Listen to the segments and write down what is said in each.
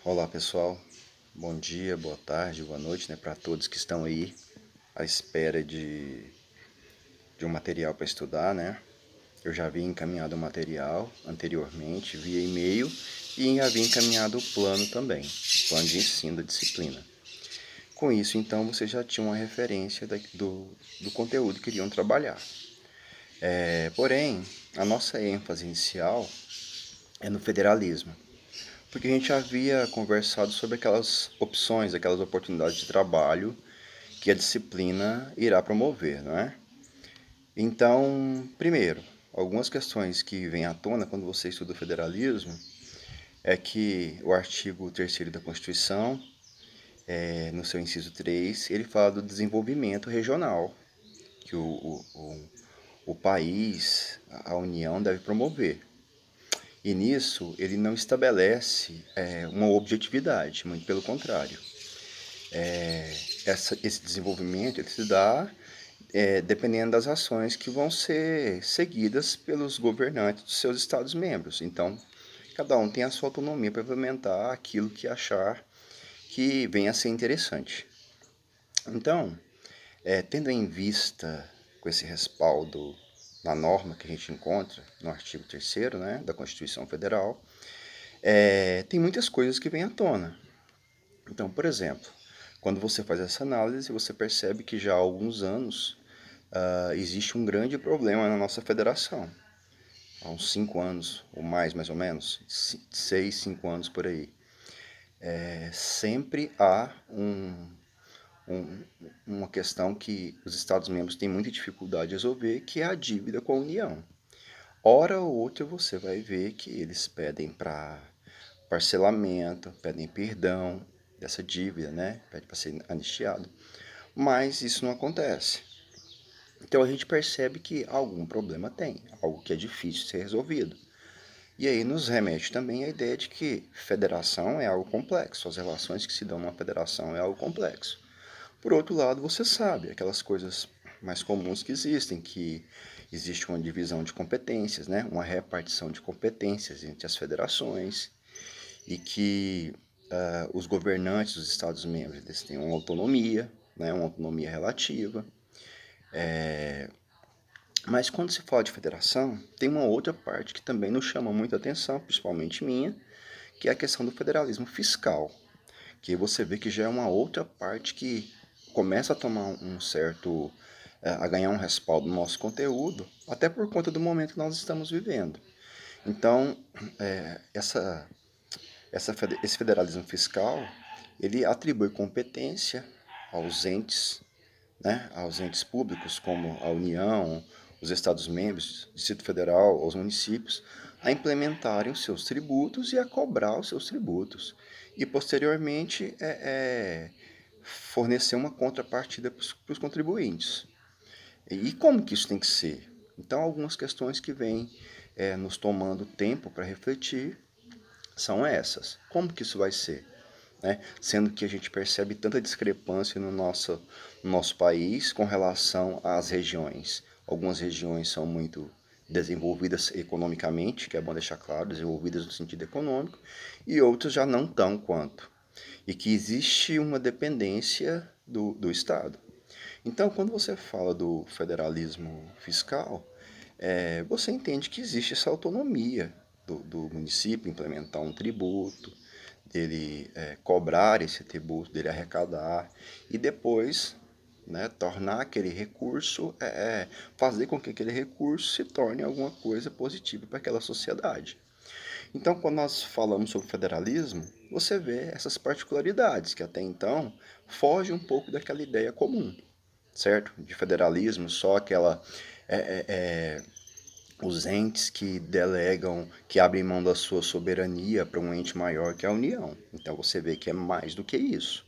Olá pessoal, bom dia, boa tarde, boa noite, né, para todos que estão aí à espera de um material para estudar, né? Eu já havia encaminhado o material anteriormente via e-mail e havia encaminhado o plano também, plano de ensino da disciplina. Com isso, então, vocês já tinham uma referência do conteúdo que iriam trabalhar. Porém, a nossa ênfase inicial é no federalismo, porque a gente havia conversado sobre aquelas opções, aquelas oportunidades de trabalho que a disciplina irá promover, não é? Então, primeiro, algumas questões que vêm à tona quando você estuda o federalismo é que o artigo 3º da Constituição, no seu inciso 3, ele fala do desenvolvimento regional que o país, a União, deve promover. E nisso ele não estabelece uma objetividade, muito pelo contrário. Esse desenvolvimento ele se dá dependendo das ações que vão ser seguidas pelos governantes dos seus Estados-membros. Então, cada um tem a sua autonomia para implementar aquilo que achar que venha a ser interessante. Então, tendo em vista com esse respaldo na norma que a gente encontra no artigo 3º, né, da Constituição Federal, tem muitas coisas que vêm à tona. Então, por exemplo, quando você faz essa análise, você percebe que já há alguns anos existe um grande problema na nossa federação. Há uns 5 anos, ou mais ou menos, 6, 5 anos por aí. Sempre há uma questão que os Estados-membros têm muita dificuldade de resolver, que é a dívida com a União. Hora ou outra você vai ver que eles pedem para parcelamento, pedem perdão dessa dívida, né? Pede para ser anistiado. Mas isso não acontece. Então a gente percebe que algum problema tem, algo que é difícil de ser resolvido. E aí nos remete também a ideia de que federação é algo complexo, as relações que se dão numa federação é algo complexo. Por outro lado, você sabe aquelas coisas mais comuns que existem, que existe uma divisão de competências, né? Uma repartição de competências entre as federações e que os governantes dos Estados-membros eles têm uma autonomia, né? Uma autonomia relativa. Mas quando se fala de federação, tem uma outra parte que também nos chama muita atenção, principalmente minha, que é a questão do federalismo fiscal, que você vê que já é uma outra parte que começa a tomar um certo, a ganhar um respaldo no nosso conteúdo, até por conta do momento que nós estamos vivendo. Então, esse federalismo fiscal, ele atribui competência aos entes, né, aos entes públicos, como a União, os Estados-membros, Distrito Federal, aos municípios, a implementarem os seus tributos e a cobrar os seus tributos. E, posteriormente, fornecer uma contrapartida para os contribuintes. E como que isso tem que ser? Então, algumas questões que vêm nos tomando tempo para refletir são essas. Como que isso vai ser? Né? Sendo que a gente percebe tanta discrepância no nosso país com relação às regiões. Algumas regiões são muito desenvolvidas economicamente, que é bom deixar claro, desenvolvidas no sentido econômico, e outras já não tão quanto. E que existe uma dependência do Estado. Então, quando você fala do federalismo fiscal, você entende que existe essa autonomia do município implementar um tributo, dele cobrar esse tributo, dele arrecadar e depois, né, tornar aquele recurso, fazer com que aquele recurso se torne alguma coisa positiva para aquela sociedade. Então, quando nós falamos sobre federalismo, você vê essas particularidades que até então foge um pouco daquela ideia comum, certo? De federalismo, só aquela os entes que delegam, que abrem mão da sua soberania para um ente maior que a União. Então você vê que é mais do que isso.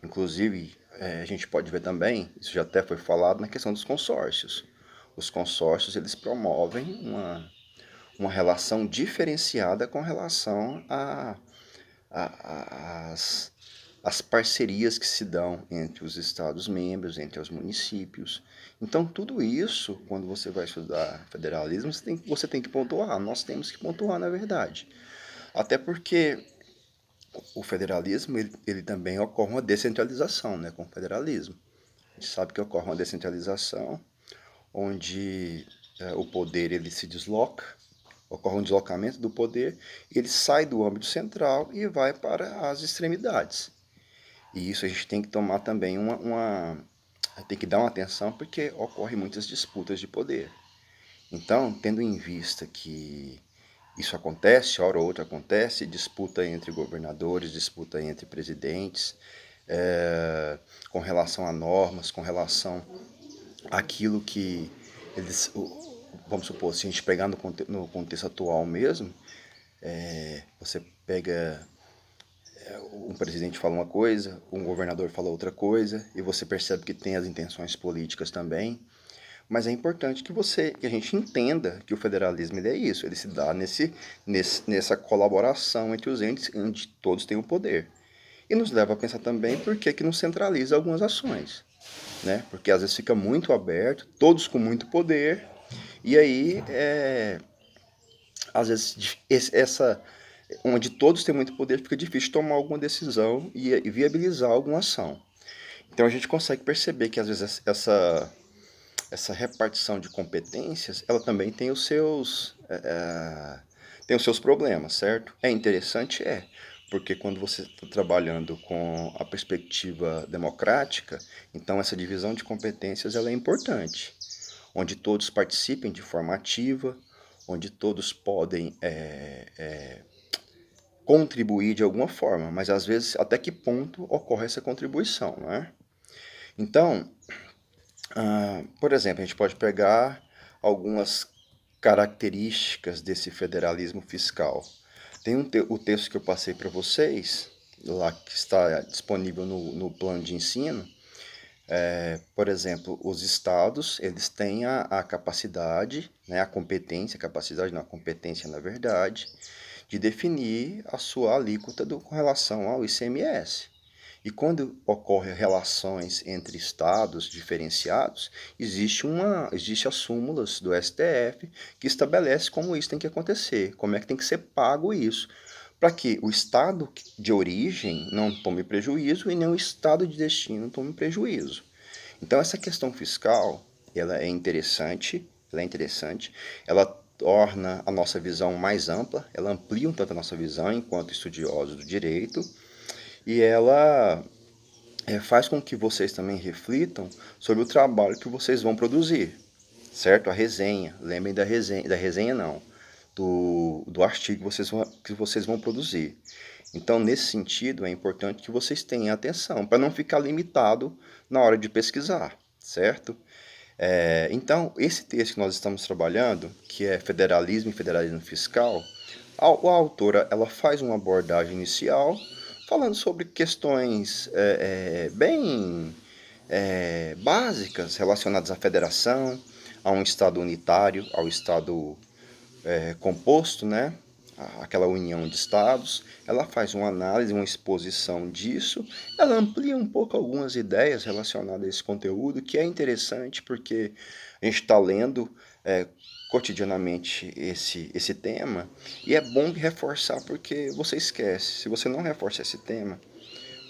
Inclusive, a gente pode ver também, isso já até foi falado, na questão dos consórcios. Os consórcios, eles promovem uma relação diferenciada com relação às as parcerias que se dão entre os Estados-membros, entre os municípios. Então, tudo isso, quando você vai estudar federalismo, você tem que pontuar. Nós temos que pontuar, na verdade. Até porque, o federalismo, ele também ocorre uma descentralização, né, com o federalismo. A gente sabe que ocorre uma descentralização, onde o poder ele se desloca, ocorre um deslocamento do poder, ele sai do âmbito central e vai para as extremidades. E isso a gente tem que tomar também tem que dar uma atenção porque ocorre muitas disputas de poder. Então, tendo em vista que isso acontece, hora ou outra acontece, disputa entre governadores, disputa entre presidentes, com relação a normas, com relação àquilo que eles, vamos supor, se a gente pegar no contexto atual mesmo, você pega um presidente fala uma coisa, um governador fala outra coisa, e você percebe que tem as intenções políticas também. Mas é importante que a gente entenda que o federalismo ele é isso, ele se dá nessa colaboração entre os entes, onde todos têm o poder. E nos leva a pensar também por que não centraliza algumas ações, né? Porque às vezes fica muito aberto, todos com muito poder, e aí, às vezes, onde todos têm muito poder, fica difícil tomar alguma decisão e viabilizar alguma ação. Então a gente consegue perceber que às vezes essa repartição de competências, ela também tem os seus problemas, certo? É interessante? É, porque quando você está trabalhando com a perspectiva democrática, então essa divisão de competências ela é importante, onde todos participem de forma ativa, onde todos podem contribuir de alguma forma, mas às vezes até que ponto ocorre essa contribuição, não é? Então, por exemplo, a gente pode pegar algumas características desse federalismo fiscal. Tem o texto que eu passei para vocês, lá que está disponível no plano de ensino. Por exemplo, os estados, eles têm a capacidade, né, a competência, capacidade não, a competência na verdade, de definir a sua alíquota com relação ao ICMS. E quando ocorrem relações entre estados diferenciados, existe as súmulas do STF que estabelece como isso tem que acontecer, como é que tem que ser pago isso, para que o estado de origem não tome prejuízo e nem o estado de destino tome prejuízo. Então essa questão fiscal, ela torna a nossa visão mais ampla, ela amplia um tanto a nossa visão enquanto estudiosos do direito, e ela faz com que vocês também reflitam sobre o trabalho que vocês vão produzir, certo? A resenha, lembrem da resenha não, do artigo que vocês vão produzir. Então, nesse sentido, é importante que vocês tenham atenção, para não ficar limitado na hora de pesquisar, certo? Então, esse texto que nós estamos trabalhando, que é Federalismo e Federalismo Fiscal, a autora ela faz uma abordagem inicial falando sobre questões bem básicas relacionadas à federação, a um Estado unitário, ao Estado composto, né? Aquela união de estados, ela faz uma análise, uma exposição disso, ela amplia um pouco algumas ideias relacionadas a esse conteúdo, que é interessante porque a gente está lendo cotidianamente esse tema, e é bom reforçar porque você esquece. Se você não reforça esse tema,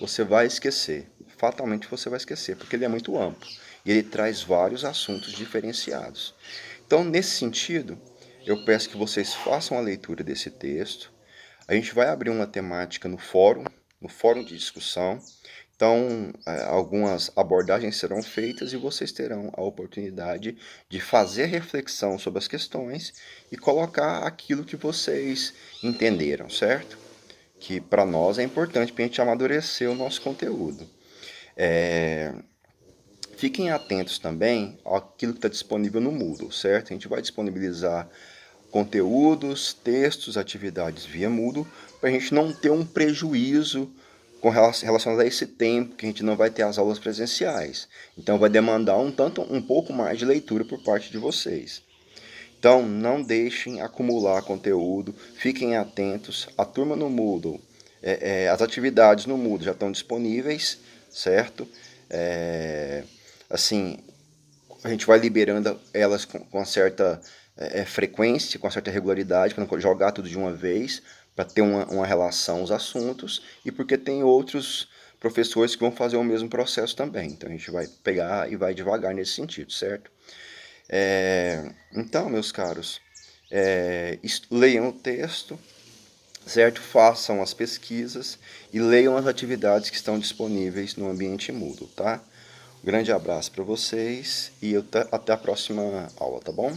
você vai esquecer. Fatalmente você vai esquecer, porque ele é muito amplo e ele traz vários assuntos diferenciados. Então, nesse sentido, eu peço que vocês façam a leitura desse texto. A gente vai abrir uma temática no fórum de discussão. Então, algumas abordagens serão feitas e vocês terão a oportunidade de fazer reflexão sobre as questões e colocar aquilo que vocês entenderam, certo? Que para nós é importante para a gente amadurecer o nosso conteúdo. Fiquem atentos também àquilo que está disponível no Moodle, certo? A gente vai disponibilizar conteúdos, textos, atividades via Moodle, para a gente não ter um prejuízo relacionado a esse tempo, que a gente não vai ter as aulas presenciais. Então vai demandar um pouco mais de leitura por parte de vocês. Então não deixem acumular conteúdo, fiquem atentos. A turma no Moodle, as atividades no Moodle já estão disponíveis, certo? Assim, a gente vai liberando elas com uma certa frequência, com uma certa regularidade, para não jogar tudo de uma vez, para ter uma relação os assuntos, e porque tem outros professores que vão fazer o mesmo processo também. Então a gente vai pegar e vai devagar nesse sentido, certo? Então, meus caros, leiam o texto, certo? Façam as pesquisas e leiam as atividades que estão disponíveis no ambiente Moodle, tá? Um grande abraço para vocês e até a próxima aula, tá bom?